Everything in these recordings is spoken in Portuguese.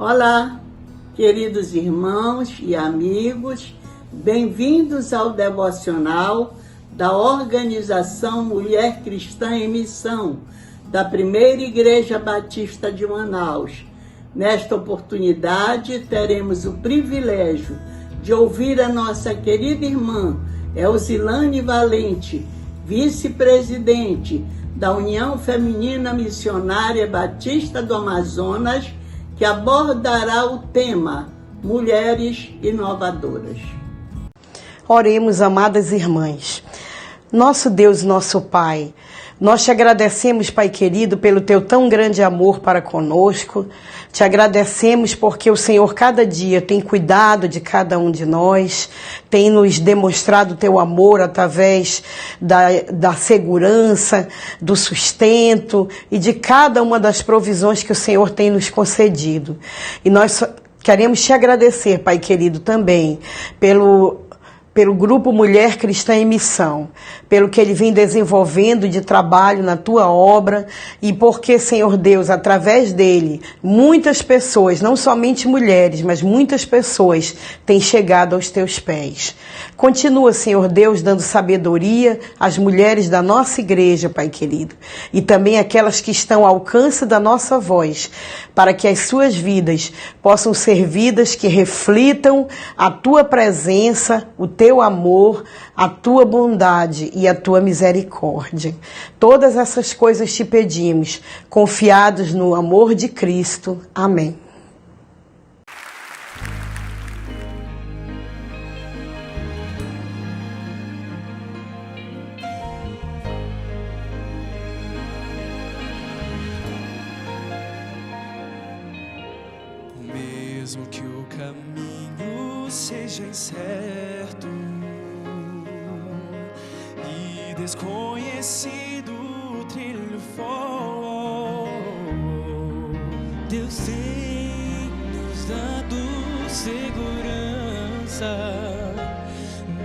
Olá, queridos irmãos e amigos, bem-vindos ao devocional da Organização Mulher Cristã em Missão, da Primeira Igreja Batista de Manaus. Nesta oportunidade, teremos o privilégio de ouvir a nossa querida irmã Elzilane Valente, vice-presidente da União Feminina Missionária Batista do Amazonas, que abordará o tema Mulheres Inovadoras. Oremos, amadas irmãs. Nosso Deus, nosso Pai, nós te agradecemos, Pai querido, pelo teu tão grande amor para conosco. Te agradecemos porque o Senhor cada dia tem cuidado de cada um de nós, tem nos demonstrado teu amor através da segurança, do sustento e de cada uma das provisões que o Senhor tem nos concedido. E nós queremos te agradecer, Pai querido, também pelo Grupo Mulher Cristã em Missão, pelo que ele vem desenvolvendo de trabalho na tua obra e porque, Senhor Deus, através dele, muitas pessoas, não somente mulheres, mas muitas pessoas têm chegado aos teus pés. Continua, Senhor Deus, dando sabedoria às mulheres da nossa igreja, Pai querido, e também aquelas que estão ao alcance da nossa voz, para que as suas vidas possam ser vidas que reflitam a tua presença, o teu amor, a tua bondade e a tua misericórdia. Todas essas coisas te pedimos, confiados no amor de Cristo. Amém. Mesmo que o caminho seja incerto e desconhecido o trilho for, Deus tem nos dado segurança.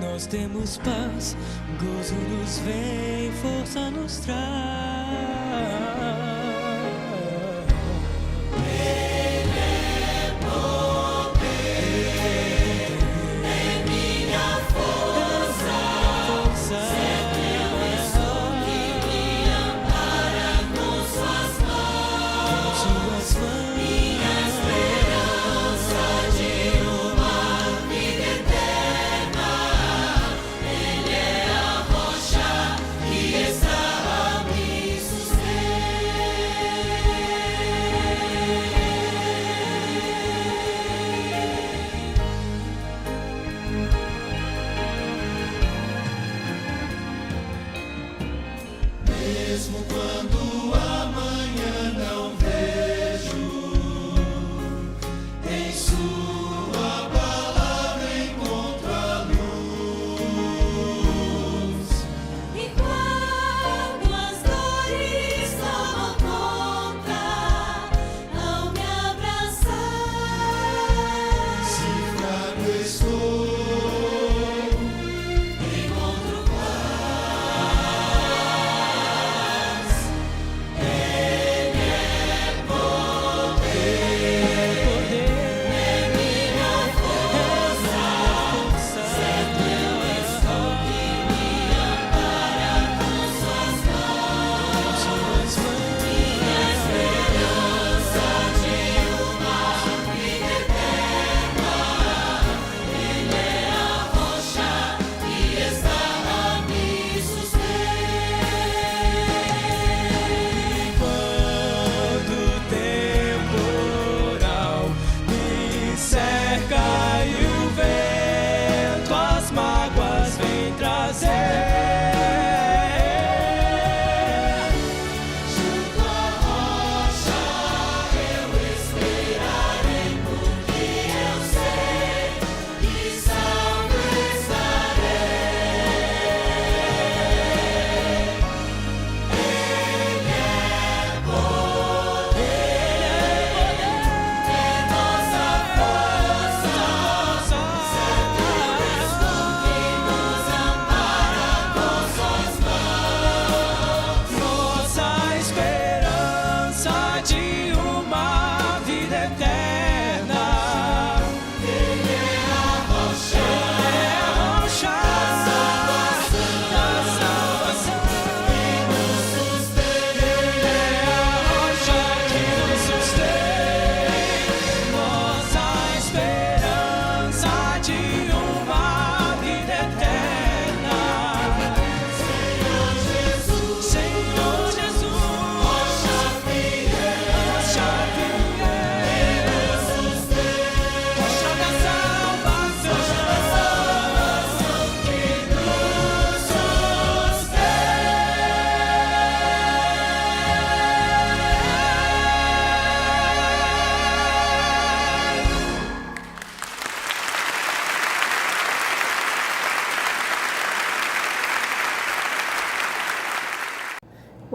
Nós temos paz, gozo nos vem, força nos traz. Está a mim.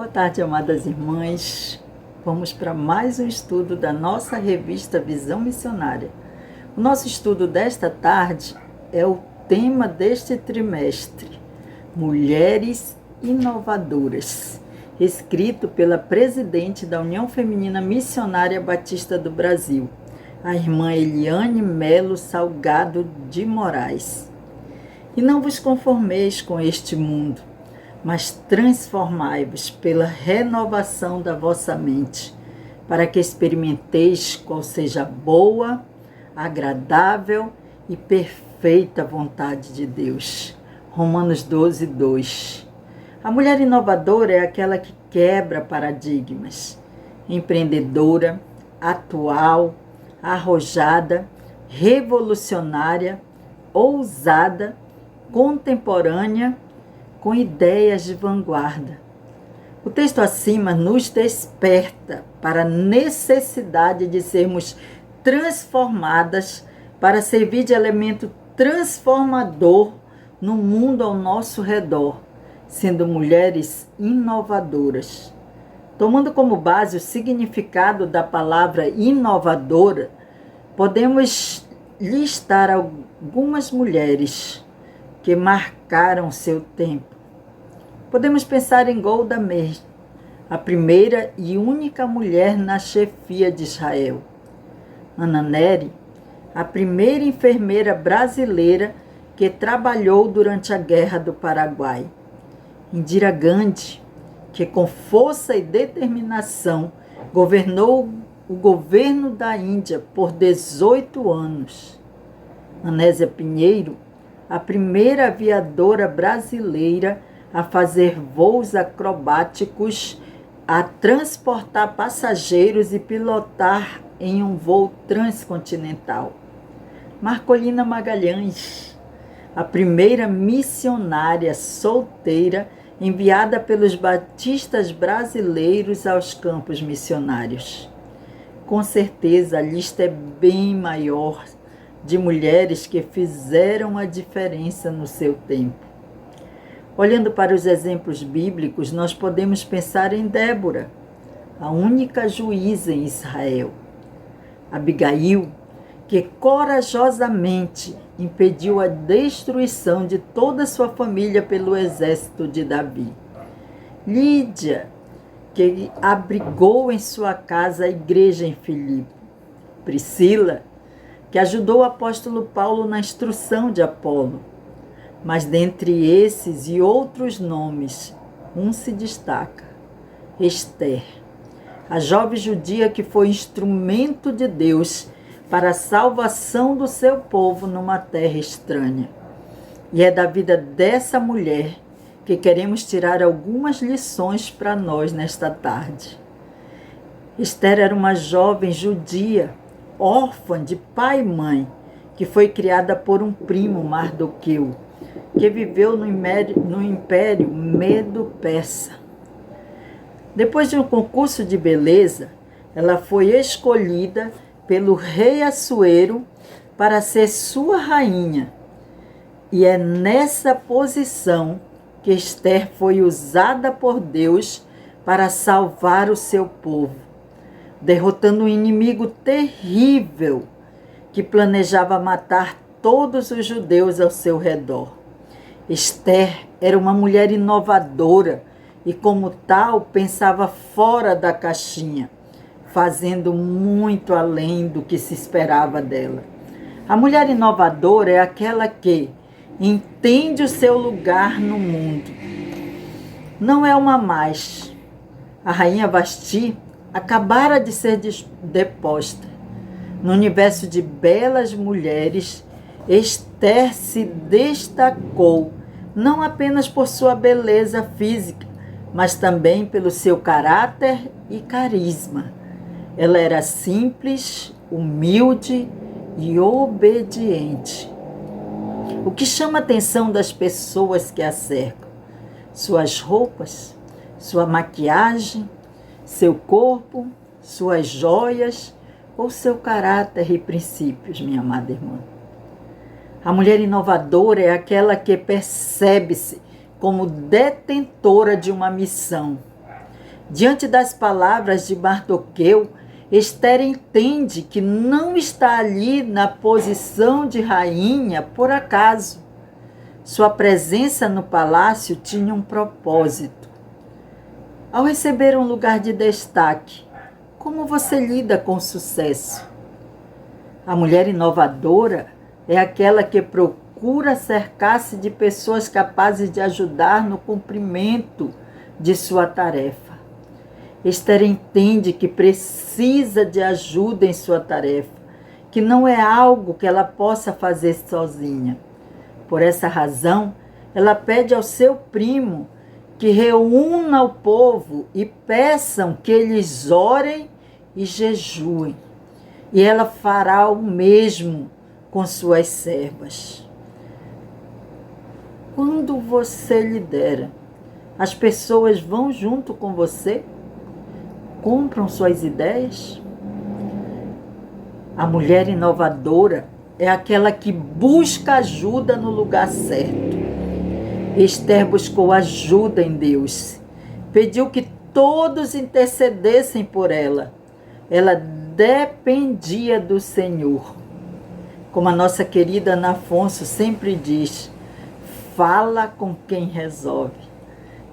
Boa tarde, amadas irmãs. Vamos para mais um estudo da nossa revista Visão Missionária. O nosso estudo desta tarde é o tema deste trimestre, Mulheres Inovadoras, escrito pela presidente da União Feminina Missionária Batista do Brasil, a irmã Eliane Melo Salgado de Moraes. E não vos conformeis com este mundo, mas transformai-vos pela renovação da vossa mente, para que experimenteis qual seja a boa, agradável e perfeita vontade de Deus. Romanos 12, 2. A mulher inovadora é aquela que quebra paradigmas, empreendedora, atual, arrojada, revolucionária, ousada, contemporânea, com ideias de vanguarda. O texto acima nos desperta para a necessidade de sermos transformadas para servir de elemento transformador no mundo ao nosso redor, sendo mulheres inovadoras. Tomando como base o significado da palavra inovadora, podemos listar algumas mulheres que marcaram seu tempo. Podemos pensar em Golda Meir, a primeira e única mulher na chefia de Israel. Ana Nery, a primeira enfermeira brasileira que trabalhou durante a Guerra do Paraguai. Indira Gandhi, que com força e determinação governou o governo da Índia por 18 anos. Anésia Pinheiro, a primeira aviadora brasileira a fazer voos acrobáticos, a transportar passageiros e pilotar em um voo transcontinental. Marcolina Magalhães, a primeira missionária solteira enviada pelos batistas brasileiros aos campos missionários. Com certeza a lista é bem maior de mulheres que fizeram a diferença no seu tempo. Olhando para os exemplos bíblicos, nós podemos pensar em Débora, a única juíza em Israel. Abigail, que corajosamente impediu a destruição de toda a sua família pelo exército de Davi. Lídia, que abrigou em sua casa a igreja em Filipe. Priscila, que ajudou o apóstolo Paulo na instrução de Apolo. Mas dentre esses e outros nomes, um se destaca: Esther, a jovem judia que foi instrumento de Deus para a salvação do seu povo numa terra estranha. E é da vida dessa mulher que queremos tirar algumas lições para nós nesta tarde. Esther era uma jovem judia, órfã de pai e mãe, que foi criada por um primo, Mardoqueu, que viveu no Império Medo-Persa. Depois de um concurso de beleza, ela foi escolhida pelo rei Assuero para ser sua rainha. E é nessa posição que Esther foi usada por Deus para salvar o seu povo, derrotando um inimigo terrível que planejava matar todos os judeus ao seu redor. Esther era uma mulher inovadora e, como tal, pensava fora da caixinha, fazendo muito além do que se esperava dela. A mulher inovadora é aquela que entende o seu lugar no mundo. Não é uma mais. A rainha Vasti acabara de ser deposta. No universo de belas mulheres, Esther se destacou não apenas por sua beleza física, mas também pelo seu caráter e carisma. Ela era simples, humilde e obediente. O que chama a atenção das pessoas que a cercam? Suas roupas, sua maquiagem, seu corpo, suas joias ou seu caráter e princípios, minha amada irmã? A mulher inovadora é aquela que percebe-se como detentora de uma missão, Diante das palavras de Mardoqueu, Esther entende que não está ali na posição de rainha por acaso. Sua presença no palácio tinha um propósito. Ao receber um lugar de destaque, como você lida com sucesso? A mulher inovadora é aquela que procura cercar-se de pessoas capazes de ajudar no cumprimento de sua tarefa. Esther entende que precisa de ajuda em sua tarefa, que não é algo que ela possa fazer sozinha. Por essa razão, ela pede ao seu primo que reúna o povo e peçam que eles orem e jejuem. E ela fará o mesmo com suas servas. Quando você lidera, as pessoas vão junto com você? Compram suas ideias? A mulher inovadora é aquela que busca ajuda no lugar certo. Esther buscou ajuda em Deus. Pediu que todos intercedessem por ela. Ela dependia do Senhor. Como a nossa querida Ana Afonso sempre diz, fala com quem resolve.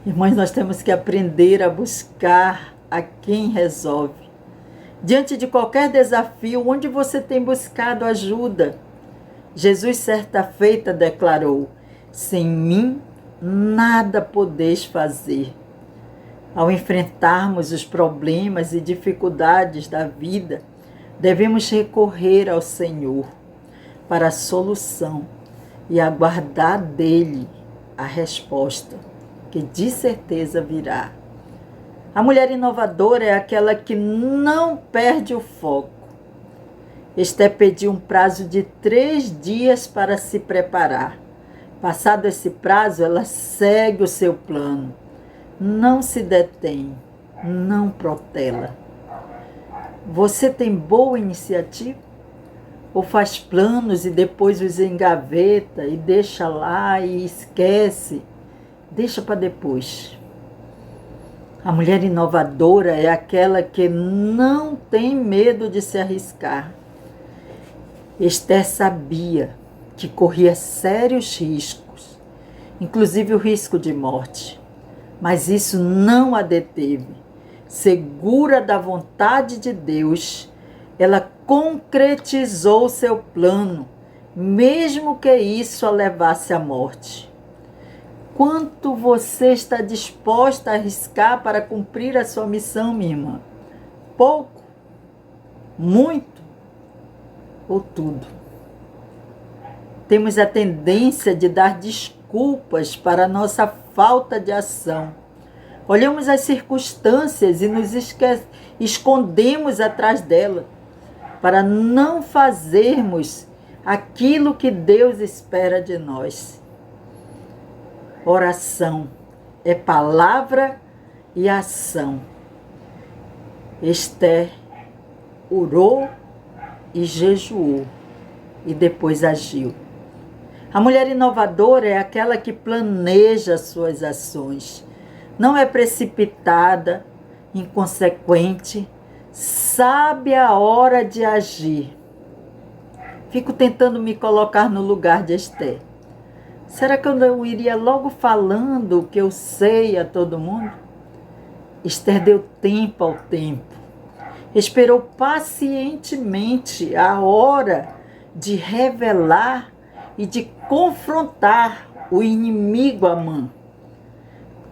Irmãs, nós temos que aprender a buscar a quem resolve. Diante de qualquer desafio, onde você tem buscado ajuda? Jesus, certa feita, declarou: sem mim, nada podeis fazer. Ao enfrentarmos os problemas e dificuldades da vida, devemos recorrer ao Senhor para a solução e aguardar dele a resposta, que de certeza virá. A mulher inovadora é aquela que não perde o foco. Esther pediu um prazo de 3 dias para se preparar. Passado esse prazo, ela segue o seu plano. Não se detém, não protela. Você tem boa iniciativa? Ou faz planos e depois os engaveta e deixa lá e esquece? Deixa para depois. A mulher inovadora é aquela que não tem medo de se arriscar. Esther sabia que corria sérios riscos, inclusive o risco de morte. Mas isso não a deteve. Segura da vontade de Deus, ela concretizou seu plano, mesmo que isso a levasse à morte. Quanto você está disposta a arriscar para cumprir a sua missão, minha irmã? Pouco? Muito? Ou tudo? Temos a tendência de dar desculpas para a nossa falta de ação. Olhamos as circunstâncias e nos escondemos atrás dela, para não fazermos aquilo que Deus espera de nós. Oração é palavra e ação. Esther orou e jejuou e depois agiu. A mulher inovadora é aquela que planeja suas ações. Não é precipitada, inconsequente, sabe a hora de agir. Fico tentando me colocar no lugar de Esther. Será que eu não iria logo falando o que eu sei a todo mundo? Esther deu tempo ao tempo. Esperou pacientemente a hora de revelar e de confrontar o inimigo Amã.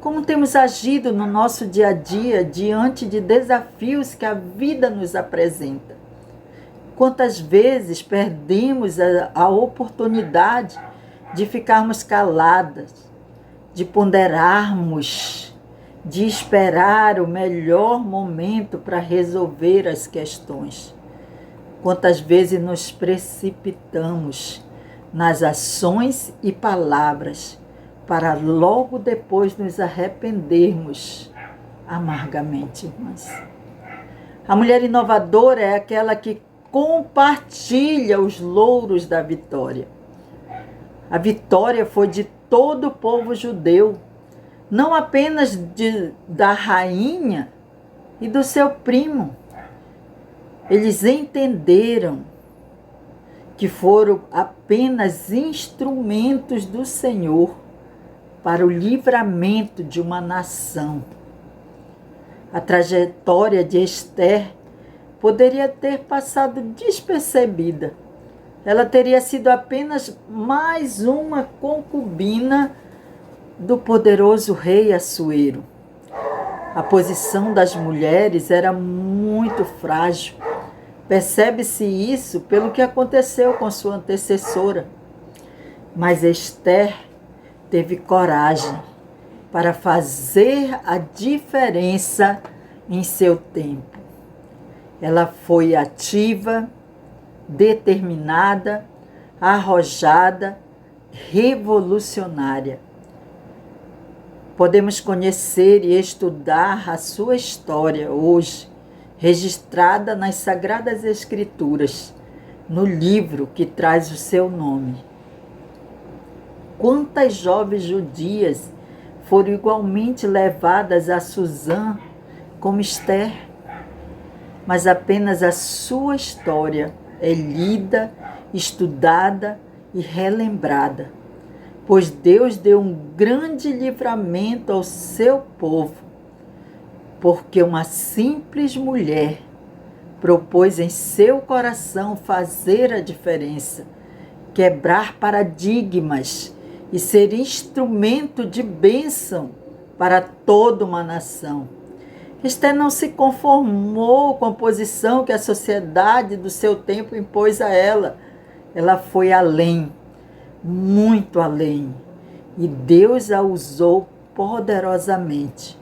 Como temos agido no nosso dia a dia diante de desafios que a vida nos apresenta? Quantas vezes perdemos a oportunidade de ficarmos caladas, de ponderarmos, de esperar o melhor momento para resolver as questões? Quantas vezes nos precipitamos nas ações e palavras para logo depois nos arrependermos amargamente, irmãs? A mulher inovadora é aquela que compartilha os louros da vitória. A vitória foi de todo o povo judeu, não apenas da rainha, e do seu primo. Eles entenderam que foram apenas instrumentos do Senhor para o livramento de uma nação. A trajetória de Esther poderia ter passado despercebida. Ela teria sido apenas mais uma concubina do poderoso rei Assuero. A posição das mulheres era muito frágil. Percebe-se isso pelo que aconteceu com sua antecessora. Mas Esther teve coragem para fazer a diferença em seu tempo. Ela foi ativa, determinada, arrojada, revolucionária. Podemos conhecer e estudar a sua história hoje, registrada nas Sagradas Escrituras, no livro que traz o seu nome. Quantas jovens judias foram igualmente levadas a Suzã como Esther, mas apenas a sua história é lida, estudada e relembrada, pois Deus deu um grande livramento ao seu povo, porque uma simples mulher propôs em seu coração fazer a diferença, quebrar paradigmas e ser instrumento de bênção para toda uma nação. Esther não se conformou com a posição que a sociedade do seu tempo impôs a ela. Ela foi além, muito além, e Deus a usou poderosamente.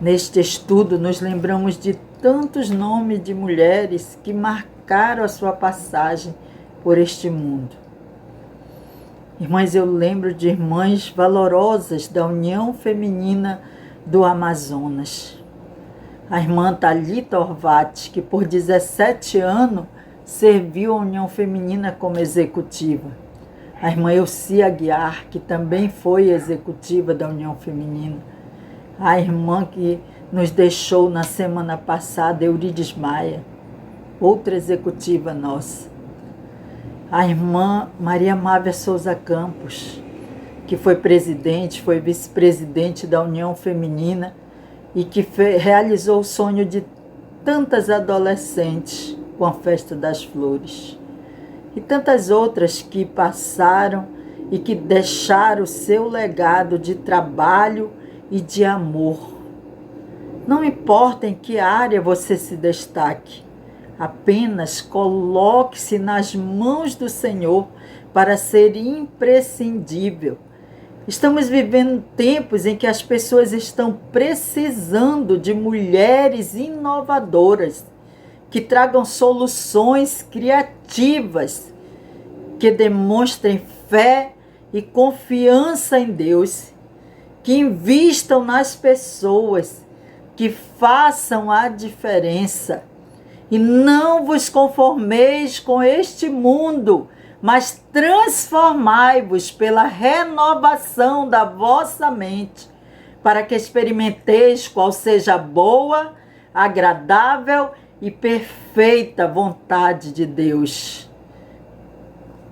Neste estudo, nos lembramos de tantos nomes de mulheres que marcaram a sua passagem por este mundo. Irmãs, eu lembro de irmãs valorosas da União Feminina do Amazonas. A irmã Thalita Orvati, que por 17 anos serviu a União Feminina como executiva. A irmã Elcia Aguiar, que também foi executiva da União Feminina. A irmã que nos deixou na semana passada, Eurides Maia, outra executiva nossa. A irmã Maria Mávia Souza Campos, que foi presidente, foi vice-presidente da União Feminina e que realizou o sonho de tantas adolescentes com a Festa das Flores. E tantas outras que passaram e que deixaram o seu legado de trabalho e de amor. Não importa em que área você se destaque, apenas coloque-se nas mãos do Senhor para ser imprescindível. Estamos vivendo tempos em que as pessoas estão precisando de mulheres inovadoras, que tragam soluções criativas, que demonstrem fé e confiança em Deus, que invistam nas pessoas, que façam a diferença. E não vos conformeis com este mundo, mas transformai-vos pela renovação da vossa mente, para que experimenteis qual seja a boa, agradável e perfeita vontade de Deus.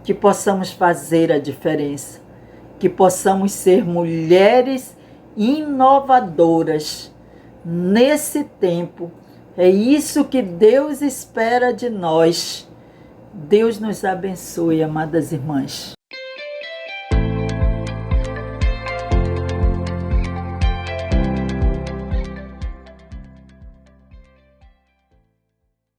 Que possamos fazer a diferença, que possamos ser mulheres inovadoras nesse tempo. É isso que Deus espera de nós. Deus nos abençoe, amadas irmãs.